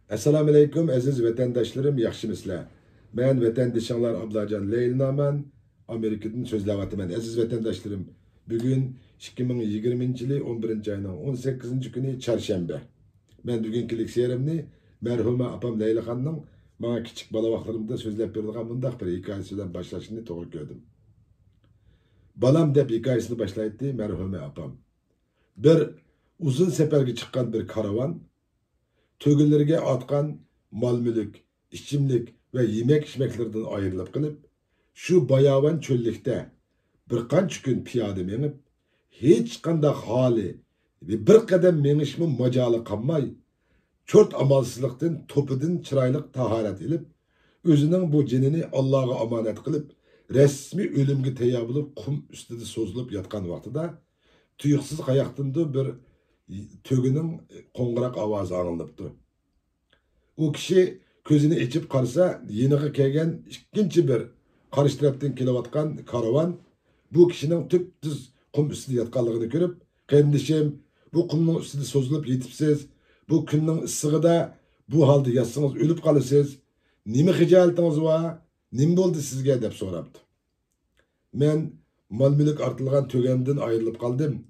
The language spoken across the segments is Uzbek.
Assalamu alaykum aziz vatandaşlarım, yaxshimisizlar? Ben vatandaşlar Ablacan Leylaman, Amerika'dan sözlavatıman. Aziz vatandaşlarım, bugün 2020 yılı 11. ayının 18. günü çarşamba. Ben bugünkü seyerimni merhuma apam Leyla Hanım'ın bana küçük balavaklarımda sözlep berdiğen bundaq bir hikayesinden başlaşını doğru gördüm. Balam dep hikayesini başlaydı merhuma apam. Bir uzun seferge çıkan bir karavan, tögüllerge atkan mal-mülük, içimlik ve yemek içmeklerden ayrılıp kılıp, şu bayavan çöllikte bir qancha gün piyade menip, hiç qanday hali ve bir kadem menişmi macalı kalmay, çort amalsızlıktan topudan çıraylık taharet edip, özünün bu cinini Allah'a amanet kılıp, resmi ölümge teyya bulup kum üstüde sozulup yatkan vaxtıda, tuyuksuz kayaqtında bir tögünün qo'ng'iroq ovozi anılıptı. O kişi gözünü içip qarsa, yeniğe kelgan ikkinchi bir qarshi tarafdan kelayotgan karavan bu kişinin tüp-tüz qum üstüde yatqanligini ko'rib, "Qarindishim, bu qumning üstüde sozulup yetibsiz, bu kunning issig'ida bu halda yatsangiz o'lib qolasiz. Nima xijolatiniz var? Nima bo'ldi sizga?" deb so'rabdi. Men mal-mulk ortilgan tögemden ayrılıp qaldim.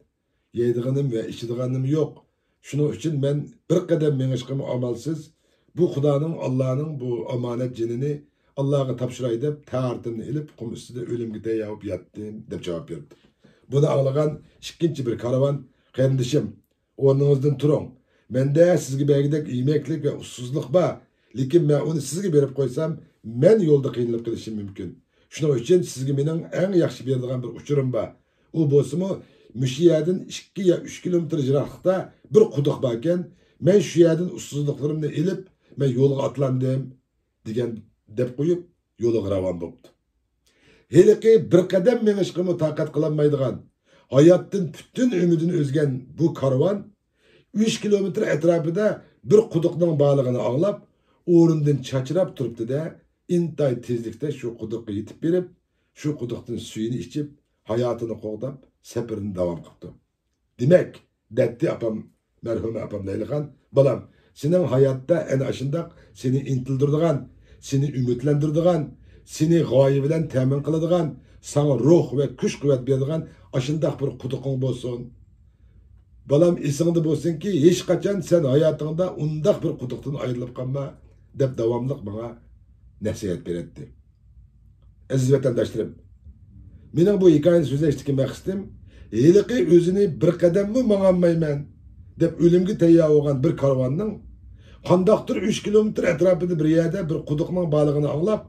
Yeydiğanim ve içidiğanim yok. Şunun için ben bir kadem menişkimi amalsız, bu Xudanın, Allah'ın bu amanet cinini Allah'a tapşıray dep taartını ilip kum üstüde ölümge teyyavup yattım dep cevap verdi. Bunu ağlagan ikkinchi bir karavan, "Kardeşim, o'rningizdan turing. Mende sizge belgidek yemeklik ve ussuzluk var. Lekin ben onu sizge berip koysam, men yolda qiynalib qilishim mümkün. Şunun için sizge mening eng yaxshi beradigan bir uchurim var. O bo'lsa-mu, müş yerden 2 ya 3 kilometre jiraklıkta bir quduq barken, men şu yerden ussuzluklarımni elip, men yo'lga atlandim degan deb qo'yib, yo'liga ravon bo'ldi. Heliki bir qadam menishqimi taqat qilolmaydigan, hayotdan bütün ümidini özgen bu karavan 3 kilometre etrafida bir quduqning borligini anglab, o'rindan chachirab turibdi-da, intay tezlikda shu quduqqa yetib berib, shu quduqdan suyini ichib, hayotini qo'g'dab seferini devam kıldı. Demek, detti apam, merhume apam Leylahan, balam, senin hayatta en aşındak seni intildirdiğen, seni ümitlendirdiğen, seni gayibilen temin kılıdığen, sana ruh ve güç kuvvet verdiğen aşındak bir kutukun bolsun. Balam, esinde bolsun ki, hiç kaçan sen hayatında undak bir kutuktan ayrılıp kalma, dep devamlık bana nasihat beretti. Aziz vatandaşlarım, mening bu hikoyani so'zlashga maqsadim, "Heliqi o'zini bir qadammi mang'anmayman" deb o'limga tayyor bo'lgan bir karvanning qandoqdir 3 kilometr atrofida bir yerda bir quduqning borligini anglab,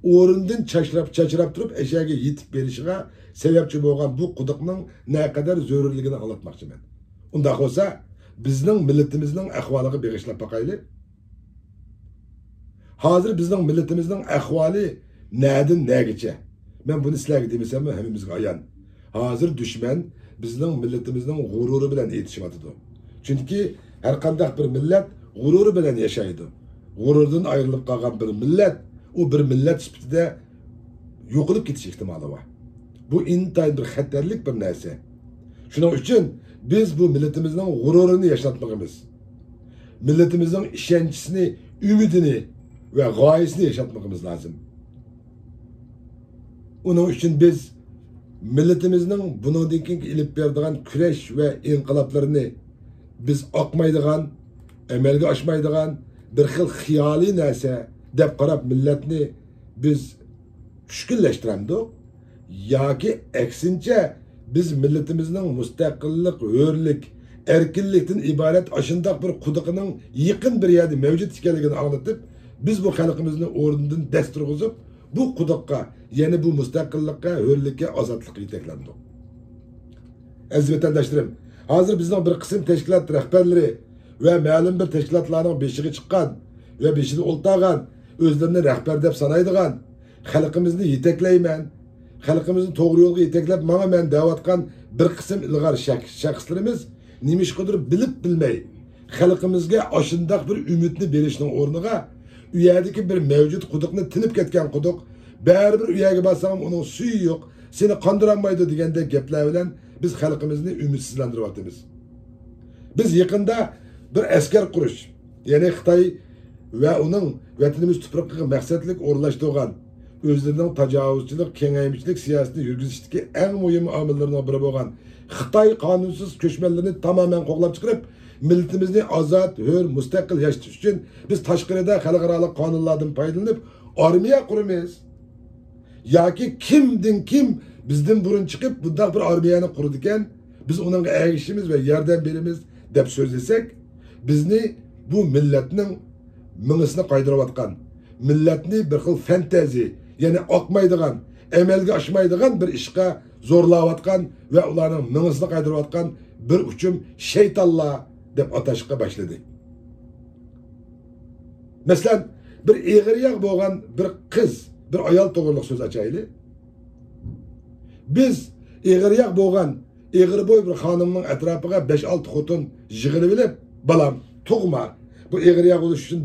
o'rindan chachrab turib eshaga yetib berishiga sababchi bo'lgan bu quduqning naqadar zarurligini anglatmoqchiman. Unda bo'lsa, bizning millatimizning ahvoliga beg'ishlab boqaylik. Hozir bizning millatimizning ahvoli nadan nagacha? Ben bunu sizlerge demesem mi hemimizge ayan. Hazır düşman bizning milletimizning g'ururi bilan yetişmadıdı. Çünkü her qandaq bir millet g'ururi bilan yaşaydı. G'ururdan ayrılıp qalgan bir millet, o bir millet sifatida yo'qolib ketish ehtimoli var. Bu intayın bir xatarlik bir narsa. Şunun için biz bu milletimizning g'ururini yaşatmamız, milletimizning ishonchisini, ümidini ve g'oyasini yaşatmamız lazım. Onun için biz milletimizin bunundan keyin ilip berdiğen küreş ve inqilablarını biz akmaydigan, emelge aşmaydigan bir xil xiyali narsa deb qarab milletni biz tushkunlashtiramdik yoki aksincha biz milletimizning mustaqillik, hurlik, erkinlikdan iborat aşındaq bir quduqining yaqin bir yerda mavjud ekanligini anglatib, biz bu xalqimizni o'rnidan dast turg'izib, bu quduqqa, yani bu müstakillikka, hürlikka, azatlıkka yeteklendik. Aziz vatandaşlarım, hazır bizden bir kısım teşkilat rehberleri ve ma'lum bir teşkilatlarning beshiga chiqqan ve beshida o'ltagan, özlerini rehber deb sanaydigan, xalqimizni yeteklayman, xalqimizni to'g'ri yo'lga yeteklab manaman deyotgan bir kısım ilg'or shaxslarimiz nimishqidir bilib bilmay, xalqimizga ashundaq bir umidni berishning o'rniga u yerdagi bir mavjud quduqni tinib ketgan quduq, baribir u yerga borsam uning suyi yo'q, seni qondiranmaydi degandek gaplar bilan biz xalqimizni umidsizlantiryapmiz. Biz yaqinda bir askar qurish, ya'ni Xitoy ve onun vatanimiz tuprağına maksatlık orlaştırgan özlerinin tecavüzçülük, kengaymışlık siyasetini yürgüzüşteki en mühim amillerine biri olan Xitay kanunsuz köçmenlerini tamamen qoğlap çıkarıp milletimizni azat, hür, müstakil yaşatış için biz taşkırıda xalqaralık kanunlardan faydalanıp armiya kurmayız. Ya ki kimdin kim bizden burun çıkıp bundan bir armiyani kurduken biz onun erişimiz ve yerden birimiz dep sözlesek bizni bu milletinin mınısını kaydırıvatkan, milletini bir xil fantezi yani akmaydıgan, emelge aşmaydıgan bir işe zorlavatkan ve onların mınısını kaydırıvatkan bir uçum şeytanla dep ataşqa başladı. Mesela bir eğriyak boğan bir kız, bir ayal toğırlık söz açaylı. Biz eğriyak boğan, eğri boy bir hanımın etrafıga 5-6 xotun jığılı bilip, balam, tuğma, bu eğriyak oluş için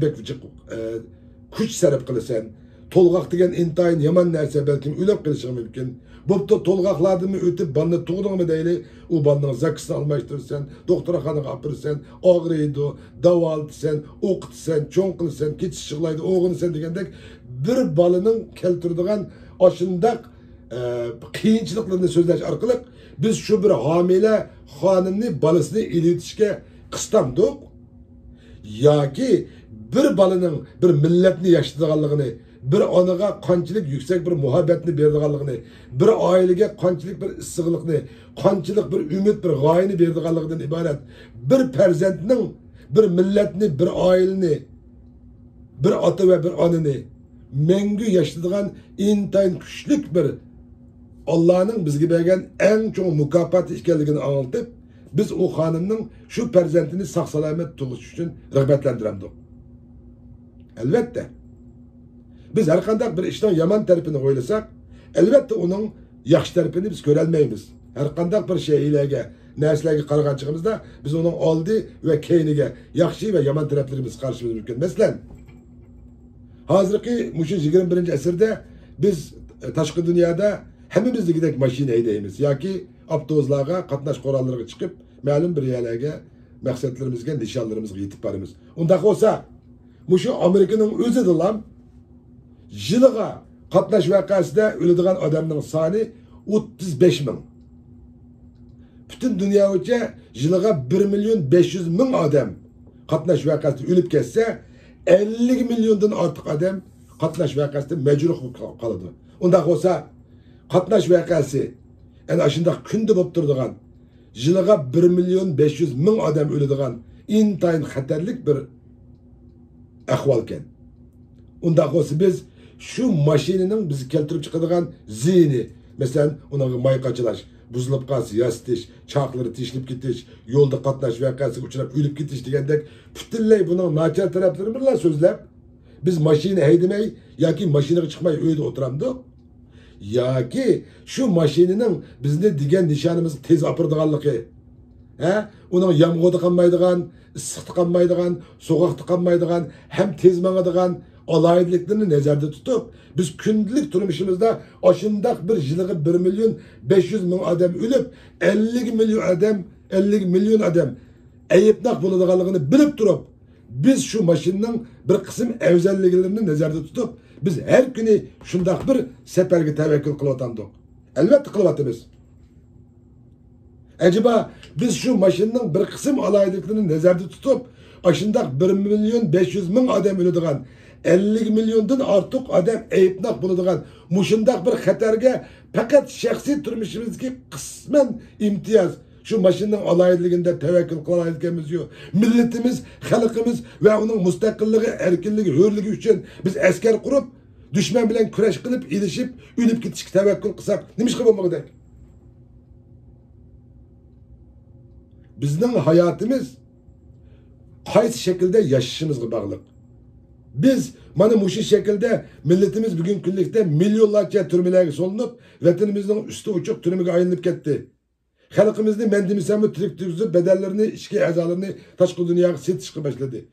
kuch sarf qilsan, tolgaq degan intayin yaman narsa balkim o'lib qilishi mumkin. Bo'pti tolgaqlarni o'tib balni tug'dingmi deyli, u balning zakisini almashtirsan, doktorxonaga olib og'riydi, davoltsan, o'qitsan, cho'ng qilsan, ketish chiqlaydi, o'g'insan degandek bir balining keltiradigan oshindaq qiyinchiliklarni so'zlash orqali biz shu bir homila xonimni bolasini ilitishga qistamdik. Yoki bir balaning bir millatni yaşatadiganligini, bir onaga qanchalik yuksak bir muhabbatni beradiganligini, bir oilaga qanchalik bir issiqlikni, qanchalik bir umid, bir g'oyani beradiganligidan iborat bir farzandning bir millatni, bir oilani, bir ota va bir onani mangu yaşatadigan intayin kuchlik bir Allah'ning bizga bergan eng cho'ng mukofoti ekanligini anlatib, biz o xonimning shu farzandini sog' salomat tug'ish uchun rag'batlantiramiz. Elbette. Biz her qanday bir ishning yomon tarafini o'ylasak, elbette onun yaxshi tarafini biz ko'rolmaymiz. Her qanday bir şeylarga, narsalarga qaraganchigimizda biz onun oldi ve keyniga yaxshi ve yomon taraflarimiz qarashimiz mumkin. Masalan, hozirgi mushu 21. asrda biz tashqi dunyoda hammamizdagidek mashina haydaymiz yoki avtobuslarga, qatnash qurollarga chiqib, ma'lum bir yerlarga, maqsadlarimizga, nishonlarimizga yetib boramiz. Unda bo'lsa, mushu Amerikaning o'zida ham yiliga qatnash vaqasida o'ladigan odamning soni 35 ming. Bütün dünya bo'yicha yiliga 1.500.000 odam qatnash vaqasida o'lib ketsa, 50 milliondan ortiq odam qatnash vaqasida majruh qoladi. Unda bo'lsa, qatnash vaqasi ana shunday kunda bo'lib turadigan, yiliga 1.500.000 odam o'ladigan intayin xatarlik bir ahvol ekan. Unda bo'lsa biz şu maşinenin bizi keltirib chiqadigan ziyni, mesela onun mayqachilash, buzilib qalsa, yasitish, chaqlari tishilib ketish, yo'lda qatnash vaqasiga uchrab o'lib ketish degandek butunlay buning nachar taraflarini bilan so'zlab, biz mashina haydamay yoki mashinaga chiqmay uyda o'tiramiz. Yoki shu mashinaning bizni degan nishonimizni tez opirdiganligi, uning yomg'irda qolmaydigan, issiqda qolmaydigan, so'g'aqda qolmaydigan, ham tez mangadigan alayidliklerini nezarda tutup biz gündelik turmuşumuzda aşındak bir yılığı 1.500.000 adam ölüp 50 milyon adam eyipnak bulunduğunu bilip durup biz şu maşının bir kısım evzelliklerini nezarda tutup biz her günü şundak bir seferge tevekkül kılıvatandık. Elbette kılıvatımız. Acaba biz şu maşının bir kısım alayidliklerini nezarda tutup aşındak 1.500.000 adam ölüdüğün 50 milyondan artık adam eyipnak bulunduğun muşundak bir xatarga fakat şahsi turmuşimizdeki kısmen imtiyaz şu maşının alayidliginde tevekkül kılamayotganimiz yok. Milletimiz, halkımız ve onun müstakilliği, erkinliği, hürlüğü için biz asker kurup düşman bilen kurash qilib, ilishib, o'lib ketishga tevekkül qilsak, nima ish qilib bo'lmoqda? Bizning hayotimiz qaysi şekilde yaşayışımızga bağlı. Biz mana bu şekilde milletimiz bugün kunlikda milyonlarca türmelerge solinib, vatanimizning üstü uçuq türmege aylanib ketdi. Xalqimizni mendimisamı tuzib bedellerini, ishki a'zolarini tashqi dunyoga setishga boshladi.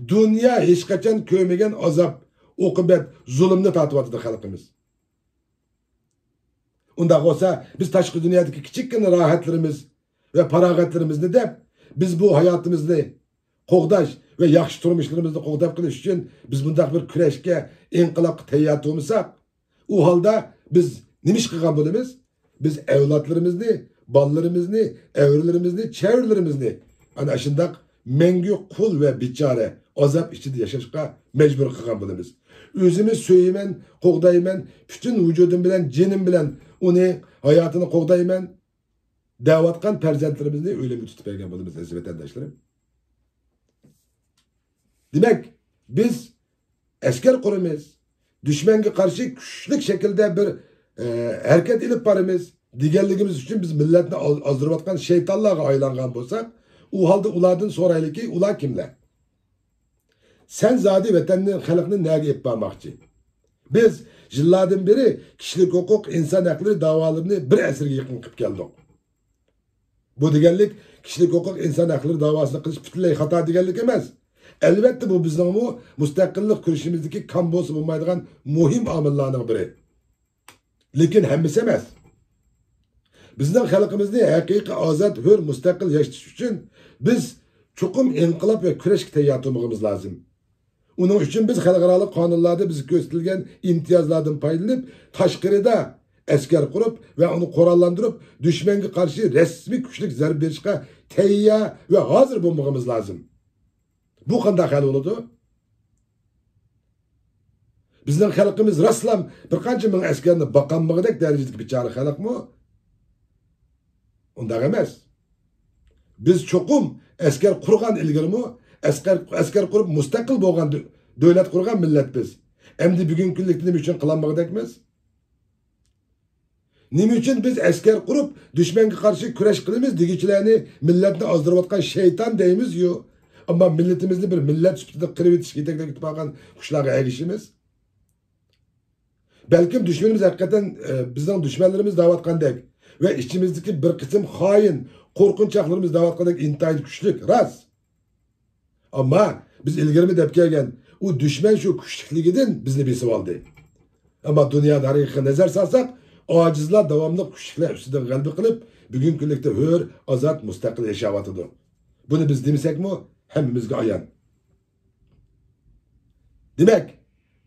Dünya hech qachon ko'rmagan azab, oqibat, zulmni tatiyotdi xalqimiz. Unda bo'lsa, biz tashqi dunyodagi kichikkina rohatlarimiz ve farog'atlarimizni deb biz bu hayotimizni qo'g'dash va yaxshi turmushlarimizni qo'g'dab qilish uchun biz bunday bir kurashga, inqilobga tayyor bo'lmasak, u holda biz nima ish qilgan bo'lamiz? Biz avlodlarimizni, bolalarimizni, avrilarimizni, chavrlarimizni ana shunday mengu qul va bechora azob ichida yashashga majbur qilgan bo'lamiz. O'zimni so'yayman, qo'g'dayman, butun vujudim bilan, jinim bilan uni hayotini qo'g'dayman. Davatkan farzandlarimizni o'limga tutib bergan bo'lamiz, aziz vatandoshlarim. Demek biz askar quramiz, düşmanga qarshi kuchli shaklda bir harakat ilib boramiz deganligimiz uchun biz millatni ozdirayotgan shaytonlarga aylangan bo'lsak, u holda ulardan so'raylikki, ular kimlar? Sen zodi vatanni, xalqni nega ep bormoqchi? Biz yillardan beri kishilik huquq, inson haqlari da'volarini bir asrga yaqin qilib keldik. Bu deganlik kishilik huquq, inson haqlari da'vosini qilish butunlay xato deganlik emas. Elbette bu bizning mustaqillik kurashimizdagi kam bo'lsa bo'lmaydigan muhim omillarning biri. Lekin hammasi emas. Bizning xalqimizni haqiqiy ozod, hur, mustaqil yashash uchun biz chuqum inqilob va kurashga tayyor bo'lmog'imiz lozim. Uning uchun biz xalqaro qonunlarda bizga ko'rsatilgan imtiyozlardan foydalanib, tashqarida askar qurib va uni qurollantirib, dushmanga qarshi rasmiy kuchli zarba berishga tayyor va hozir bo'lmog'imiz lozim. Bu qanday hal bo'ladi? Bizning xalqimiz raslam bir qancha ming askarni boqanmag'idek darajadagi bechora xalqmi? Unda emas. Biz cho'qim askar qurgan ilgirmi? Askar qurib mustaqil bo'lgan davlat qurgan millat biz. Endi bugungi kunlikda nima uchun qilinmag'idekmiz? Nima uchun biz askar qurib dushmanga qarshi kurash qilamiz degichilarni millatni ozdirayotgan shayton deymiz-yu. Ama milletimizni bir millet süptüde kırıp yetişik yetekle gitip algan kuşlarga erişimiz. Belki düşmanımız hakikaten bizden düşmanlarımız davatkandak ve içimizdeki bir kısım hain, korkunçaklarımız davatkandak intihar güçlük, ras. Ama biz ilgirimi depkeyken o düşman şu güçlükliğinden bizni besip aldı. Ama dünyada harekete nazar salsak, acizler devamlı güçlükler üstünden kalbi kılıp, bugün günlükte hür, azat, mustakil yaşavatıdı. Bunu biz demesek mi? Hemmimizge ayan. Demek,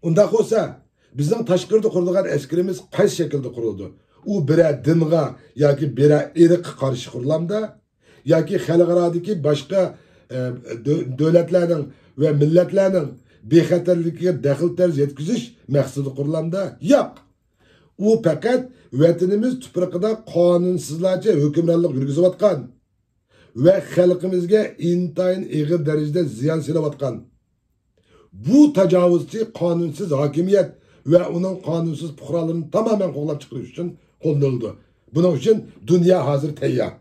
undaq olsa, bizden taşkırda kurulgan askerimiz qaysi şekilde kuruldu? U bire dinga, yoki bire irqqa qarshi kurulamda, yoki xalqarodagi boshqa davlatlarning va millatlarning bexatarligiga daxl tarz yetkizish maqsadi kurulamda? Yo'q. U faqat vatanimiz tuprog'ida qonunsizlarcha hukmronlik yurgizayotgan ve xalqimizga intayin ig'ir darajada ziyon silayotgan bu tajovuzchi qonunsiz hokimiyat ve onun qonunsiz fuqarolarini tamamen qo'llab chiqarish uchun qo'llanildi. Buning uchun dunyo hozir tayyor.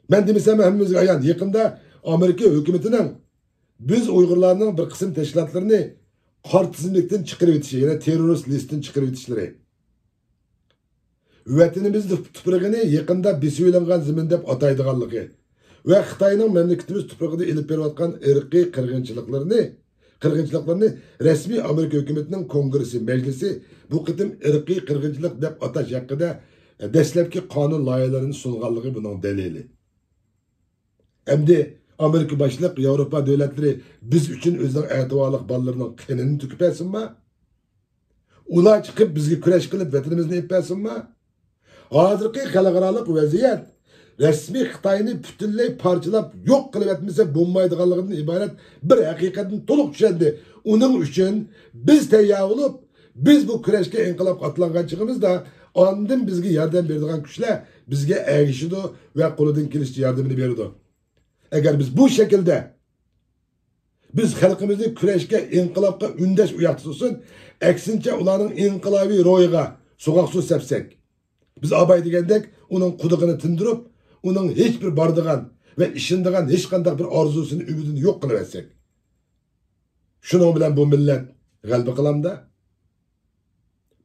Men demasam hammamizga ayon, yaqinda Amerika hukumatining biz Uyg'urlarning bir qism tashkilotlarini qor tizimlikdan chiqarib o'tishi, ya'ni terrorist listdan chiqarib o'tishlari. Vatanimizni tuprog'ini yaqinda besiylangan zamin deb ataydiganligi va Xitoyning mamlakatimiz tuprog'ida ilib berayotgan irqiy qirg'inchiliklarni rasmiy Amerika hukumatining kongresi, majlisi bu qitim irqiy qirg'inchilik deb atash haqida dastlabki qonun loyihalarini sunganligi buning dalili. Endi Amerika boshliq Yevropa davlatlari biz uchun o'zining e'tiborli ballarining qinini to'kib bersinmi? Ular chiqib bizga kurash qilib vatanimizni epbersinmi? Hozirgi xalqaro vaziyat resmi Xitoyni butunlay parchalab yo'q qilib etmasa bo'lmaydiganligidan iborat bir haqiqatni to'liq tushundi. Uning uchun biz tayyor bo'lib, biz bu kurashga inqilob atlanganchig'imizda ondan bizga yordam beradigan kuchlar bizga erishidi va qo'lidan kelishicha yordamini beradi. Agar biz bu şekilde biz xalqimizni kurashga, inqilobga undash uyoqtirsin, aksincha ularning inqilobiy ro'yiga so'g'oq suv sepsak, biz abay degandek uning quduqini tindirib, uning hech bir bordigan va ishindigan hech qanday bir orzusini, umidini yo'q qilib etsak, shuning bilan bu millat g'alaba qilamda.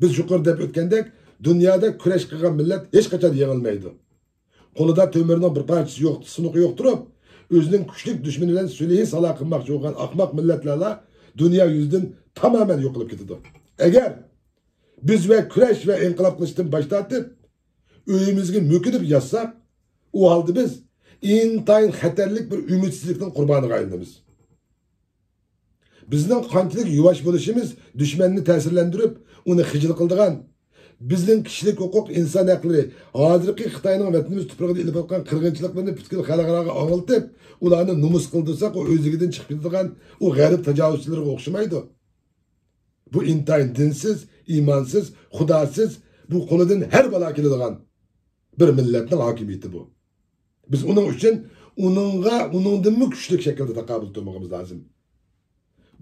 Biz yuqorida deb o'tgandek, dunyoda kurash qilgan millat hech qachon yengilmaydi. Qo'lida to'mirning bir parchasi yo'q, sunuqi yo'q turib, özünün güçlük düşmanı bilen sülehi salah kılmak olan akmak milletlerle dünya yüzünden tamamen yok olup gidiyor. Eğer biz ve küreş ve inkılap kılıçtan başlatıp öyümüzü müküdüp yazsak, o halde biz intayın xatarlik bir ümitsizlikning qurboniga aylanamiz. Bizning qanchalik yuvosh bo'lishimiz dushmanni ta'sirlantirib, uni xijil qildigan, bizning kishilik huquq, inson haqlari, hozirgi Xitoyning vatanimiz tuprog'ida ilib atgan qirg'inchiliklarni butkul xalqaroga og'iltib, ularni numus qildirsak, u o'zligidan chiqib ketadigan u g'arib tajovuzchilarga o'xshamaydi. Bu intayın dinsiz, imansız, xudosiz, bu qo'lidan har balo keladigan bir millatning hokimiyati bu. Biz uning uchun uningdan kuchli shaklda taqobil qilmoqimiz lozim.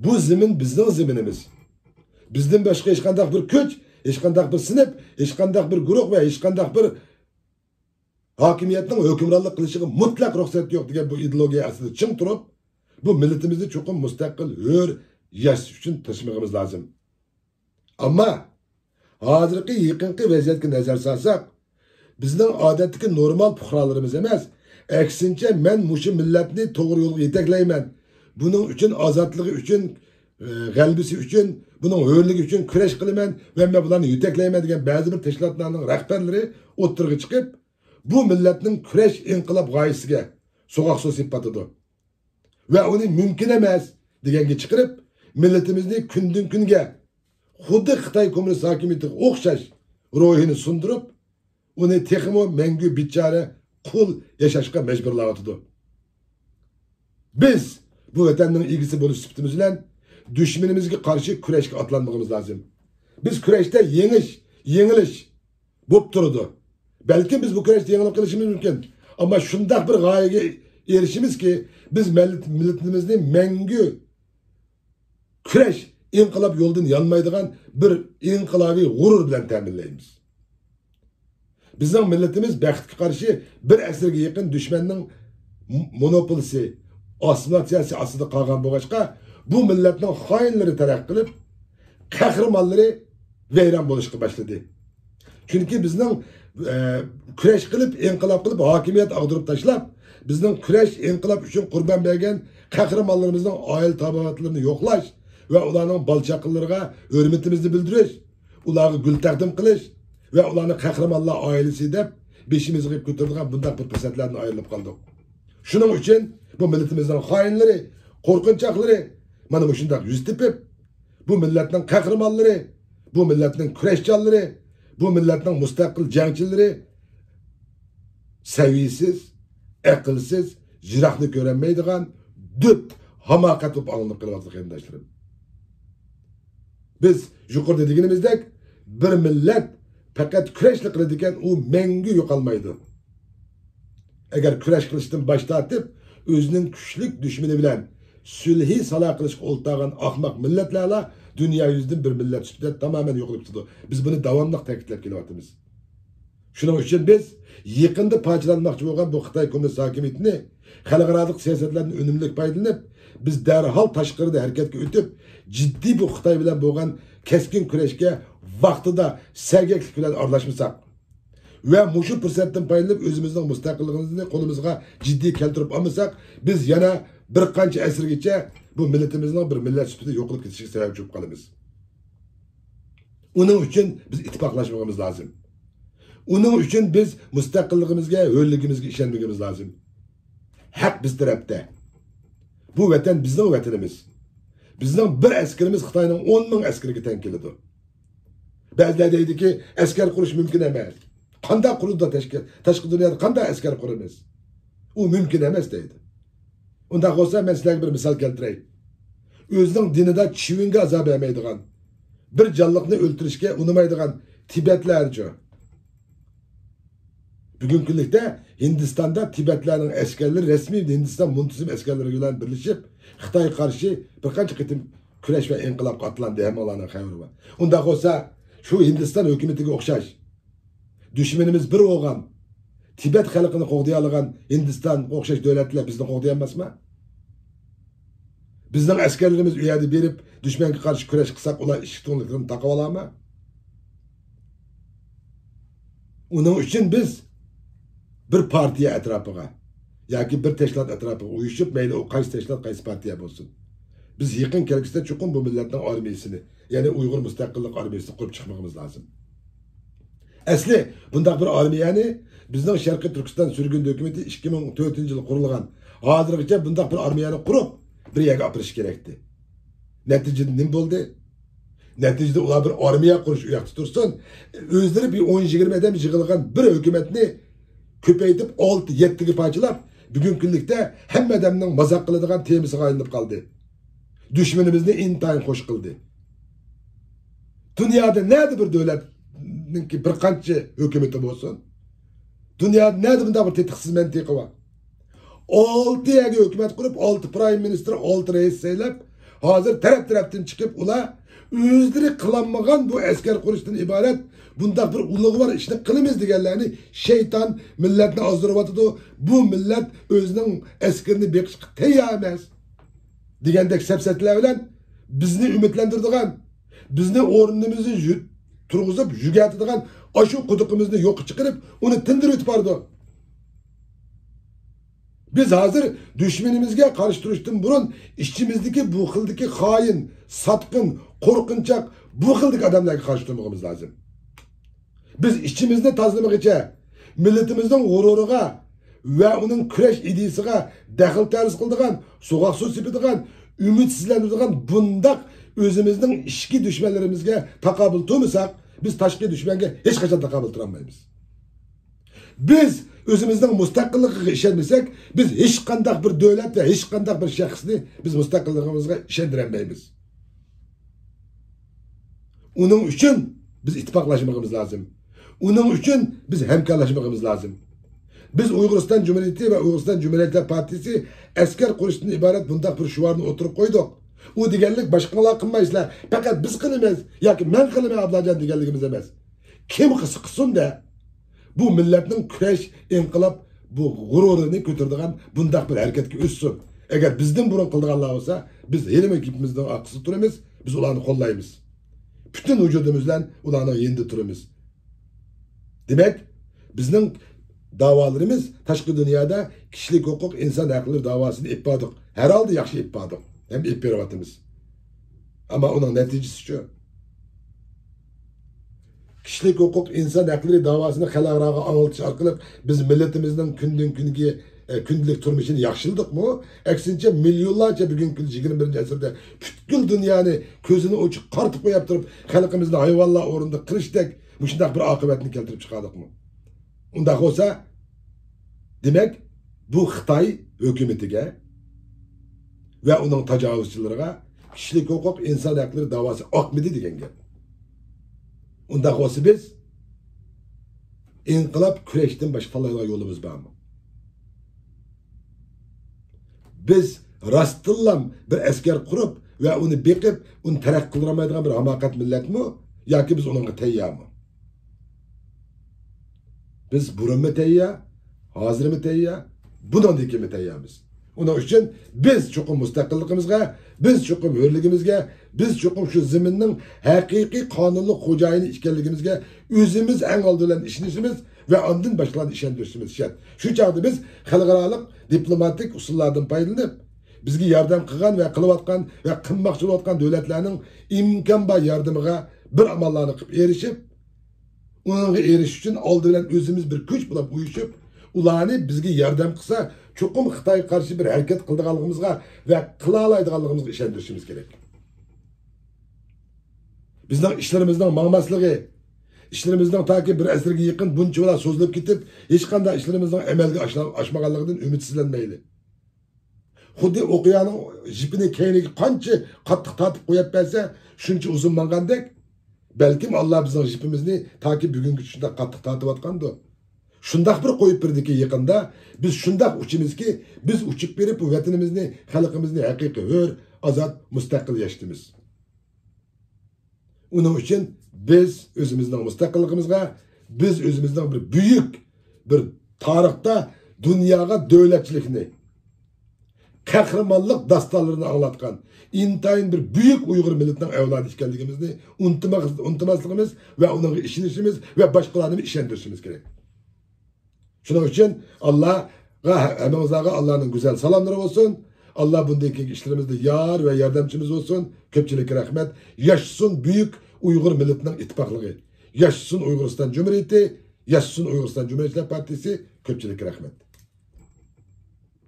Bu zimin bizning ziminimiz. Bizdan boshqa hech qanday bir kuch, hech qanday bir sinf, hech qanday bir guruh va hech qanday bir hokimiyatning hukmronlik qilishiga mutlaq ruxsat yo'q degan bu ideologiya aslida ching turib, bu millatimizni cho'qim mustaqil, hur yashash uchun tashmoqimiz lozim. Ama hozirgi yaqinqi vaziyatga nazar solsak, bizning odatdagi normal puhralarimiz emas, aksincha men mushu millatni to'g'ri yo'lga yetaklayman. Buning uchun ozodligi uchun, g'albisi uchun, buning hurligi uchun kurash qilaman va men bularni yetaklayman degan ba'zi bir tashkilotlarning rahbarlari o'tirg'i chiqib, bu millatning kurash inqilob g'oyasiga so'qoq so'z sifatida va uni mumkin emas deganga chiqarib, millatimizni kundan kunga xuddi Xitoy kommunist hokimiyatiga o'xshash ruhini sundirib, uni texmo mangu bichara qul yashashga majburlayotdi. Biz bu vatanning egisi bo'lish sifatimiz bilan dushmanimizga qarshi kurashga otlanmog'imiz lozim. Biz kurashda yengilish bo'lib turdi. Balki biz bu kurashda yengilib qilishimiz mumkin. Ammo shunday bir g'oyaga erishimiz ki biz millatimizni mangu kurash inqilob yo'ldan yanmaydigan bir inqilobiy g'urur bilan ta'minlaymiz. Bizning millatimiz baxtga qarshi bir asrga yaqin dushmanning monopolisi, assimilyatsiyasi ostida qolgan bo'lg'achqa, bu millatning xoinlari taraq qilib, qahramonlari vayron bo'lishga boshladi. Chunki bizning kurash qilib, inqilob qilib, hokimiyat ag'dirib tashlab, bizning kurash, inqilob uchun qurbon bergan qahramonlarimizning oila taboatlarini yo'qlash ve ularning balchaqillarga hurmatimizni bildirish, ularga gul taqdim qilish ve ularni qahramonlar oilasi deb beshimizga ko'taradigan bunday bir fursatlardan ayrilib qoldik. Shuning uchun bu millatimizning xoinlari, qo'rqinchoqlari mana bu shunday yuz tepib, bu millatning qahramonlari, bu millatning kurashchilari, bu millatning mustaqil jangchilari saviysiz, aqlsiz, jiroqni ko'rolmaydigan dub hamoqat bo'lib olinib qilyapti qarindoshlarim. Biz yuqorida deganimizdek bir millat faqat kurashli qiladigan u mangu yo'qolmaydi. Agar kurash qilishdan bosh tortib, o'zining kuchli dushmani bilan sulhi saloh qilishga o'ltagan ahmoq millatlarla dunyo yuzidan bir millat sifatida tamamen yo'qolib ketdi. Biz buni davomli ta'kidlab kelyapmiz. Shuning uchun biz yaqinda parchalanmoqchi bo'lgan bu Xitoy kommunist hokimiyatini xalqaro siyosatlardan unumli foydalanib, biz darhol tashqarida harakatga o'tib, jiddiy bu Xitoy bilan bo'lgan keskin kurashga vaqtida sergaklik bilan aralashmasak ve muşu fursatdan foydalanib o'zimizning mustaqilligimizni qo'limizga jiddiy keltirib olmasak, biz yana bir qancha asrgacha bu millatimizning bir millat sifatida yo'qolib ketishiga sabab bo'lib qolamiz. Uning uchun biz ittifoqlashmog'imiz lozim. Uning uchun biz mustaqilligimizga, hurligimizga ishonmagimiz lozim. Haq biz tarafda. Bu vatan bizning vatanimiz. Bizning bir askarimiz Xitoyning 10,000 askariga teng keladi. Ba'zilar deydiki, askar qurish mumkin emas. Qanday qurulda tashqi dunyoda qanday askar quramiz? U mumkin emas deydi. Unda bo'lsa men sizlarga bir misol keltiray. O'zining dinida chivinga azob bermaydigan, bir jonliqni o'ltirishga unamaydigan Tibetlarcha. Bugungi kunlikda Hindistonda Tibetlarning askarlari rasmiy Hindiston muntazam askarlari bilan birlashib, Xitoyga qarshi bir qancha qitim kurash va inqilobga otlandi hammalarning xabari bor. Unda bo'lsa shu Hindiston hukumatiga o'xshash düşmanımız bir olgan, Tibet xalqini qo'g'day olgan Hindiston o'xshash davlatlar bizni qo'g'day emasmi? Bizning askarlarimiz u yerda berib, dushmanga qarshi kurash qilsak, ular ishtonliklarini taqib oladimi? Uning uchun biz bir partiya atrofiga yoki bir tashkilot atrofiga uyushib, mayli u qaysi tashkilot, qaysi partiya bo'lsin, biz yaqin kelgusida chuqur bu millatning armiyasini, ya'ni Uyg'ur mustaqillik armiyasini qurib chiqmoqimiz lozim. Asli bunday bir armiyani Bizning Sharqiy Turkiston sürgün hukumatı 2004-yil qurilgan. Hozirgacha bundaq bir armiyani qurib, bir yerga apirish kerakdi. Natijada nima bo'ldi? Natijada ular bir armiya qurish u yoqda tursin, o'zlari bir 10-20 adam yig'ilgan bir hukumatni ko'paytib 6-7 ga parchalab, bugungi kunlikda hamma odamning mazoq qiladigan temasiga aylanib qoldi. Dushmanimizni intayin xo'sh qildi. Dunyoda nada bir davlatninki bir qancha hukumati bo'lsin, dunyoda nada bunday bir tetiqsiz mantiqi bor. 6 yaga hukumat qurib, 6 prime minister, 6 rais saylab, hozir taraf-tarafdan chiqib ular o'zlari qilolmagan bu askar qurishdan iborat bundaq bir ulug'i bor ishni qilamiz deganlarni shayton millatni ozdiryotdi. Bu millat o'zining askarini beqishga tayyor emas degandek sapsatlar bilan bizni umidlantiradigan, bizni o'rnimizni turg'izib yugatadigan ashu quduqimizni yo'q chiqarib, uni tindirib o'tib bordi. Biz hozir düşmanimizga qarshi turishdan burun ishchimizdagi bu xildagi xoin, satqin, qo'rqinchoq bu xildagi odamlarga qarshi turmog'imiz lozim. Biz ishchimizni tozalamoqcha, millatimizning g'ururiga va uning kurash ideyasiga daxl tarz qiladigan, so'g'oq suv sepadigan, umidsizlantiradigan bundaq o'zimizning ichki dushmanlarimizga taqobil turmasak, biz tashqi dushmanga hech qachon taqobil tura olmaymiz. Biz özümüzden müstakilliğine işenmesek, biz hiç qandaq bir devlet ve hiç qandaq bir şahsını biz müstakilliğimizge işendiremeyimiz. Onun için biz ittifaklaşmamız lazım. Onun için biz hemkarlaşmamız lazım. Biz Uyguristan Cumhuriyeti ve Uyguristan Cumhuriyetler Partisi asker kuruşundan ibaret bundaq bir şuvarını oturup koyduk. O digenlik başkalar kılmayızlar. Fakat biz kılmayız. Ya ki ben kılmayı ablacan digenliğimiz emez. Kim kısın da bu milletin kurash, inqilab, bu g'ururini ko'taradigan bundaq bir harakatga o'ssin. Agar bizdan burun qilganlar bo'lsa, biz helim ekibimizdan aqsib turamiz, biz ularni qo'llaymiz. Bütün vücudumuz bilan ularni yendi turamiz. Demak, bizning da'volarimiz tashqi dunyoda kishilik huquq, inson haqlari da'vosini ipodik. Har holda yaxshi ipodik. Hem ip beryapmiz. Ama uning natijasi shu. Kişilik hukuk, insan hakları davasını xalqaraga anglatish orqali biz milletimizden günden günge gündelik turmuşunu yaxshiladik mı? Aksincha milyonlarca bugungi 21. asrda butkul dunyoni ko'zini ochib qartib qo'yib turib, xalqimizni hayvonlar o'rnida qilishdak shunday bir oqibatni keltirib chiqadikmi? Unda bo'lsa, demak, bu Xitoy hukumatiga va uning tajovuzchilariga kişilik hukuk, inson hakları davası oqmidi degan gap. Unda olsa biz inqilab kurashdan boshqa fallaydigan yo'limiz bormi? Biz rostillam bir askar qurib va uni beqib, uni taraqqiy qildirmaydigan bir hamoqat millatmi yoki biz unga tayyormi? Biz burunmi tayyor, hozirmi tayyor, bundan keyin tayyormiz. Onun için biz çokum müstakilligimizga, biz çokum hürligimizga, biz çokum şu zeminning haqiqiy qonunli xo'jayini ekanligimizga o'zimiz eng oldidan ishonishimiz va ondan boshqalarni ishontirishimiz shart. Shu chog'da biz xalqaro diplomatik usullardan foydalanib, bizga yordam qilgan va qilayotgan va qilmoqchi bo'layotgan davlatlarning imkon bor yordamiga bir amallarni qilib erishib, unga erishish uchun oldidan o'zimiz bir kuch bo'lib uyushib, ularni bizga yordam qilsa, çokum Xitoy qarshi bir harakat qildiganligimizga va qila oladiganligimizga ishontirishimiz kerak. Bizning ishlarimizning ma'masligi, ishlarimizning toki bir asrga yaqin bunchalar so'zlab ketib, hech qanday ishlarimizning amalga oshmaganligidan umidsizlanmaydi. Xuddi o'qiyaning jipini keyniga qancha qattiq tortib qo'yib bersa, shuncha uzun mangandek, balkim Alloh bizning jipimizni toki bugungi shunda qattiq tortib Şundaq bir qo'yib birdiki yaqinda biz shundaq uchimizki, biz uçup berib bu vatanimizni, xalqimizni haqiqiy hur, azod, mustaqil yashatamiz. Onun için biz o'zimizning mustaqilligimizga, biz o'zimizning bir büyük bir tarixda dunyoga davlatchilikni, qahramonlik dastonlarini anglatgan, intayin bir büyük Uyg'ur millatining avlodi ekanligimizni unutmasligimiz va uning ishonishimiz va boshqalarni ishontirishimiz kerak. Şunun için Allah'a Allah'ın güzel salamları olsun. Allah bundaki işlerimizde yar ve yardımcımız olsun. Köpçülük rahmet. Yaşasın büyük Uygur milletinin ittifaklığı. Yaşasın Uyguristan Cumhuriyeti. Yaşasın Uyg'uriston Cumhuriyetçilik Partisi. Ko'pchilikka rahmat.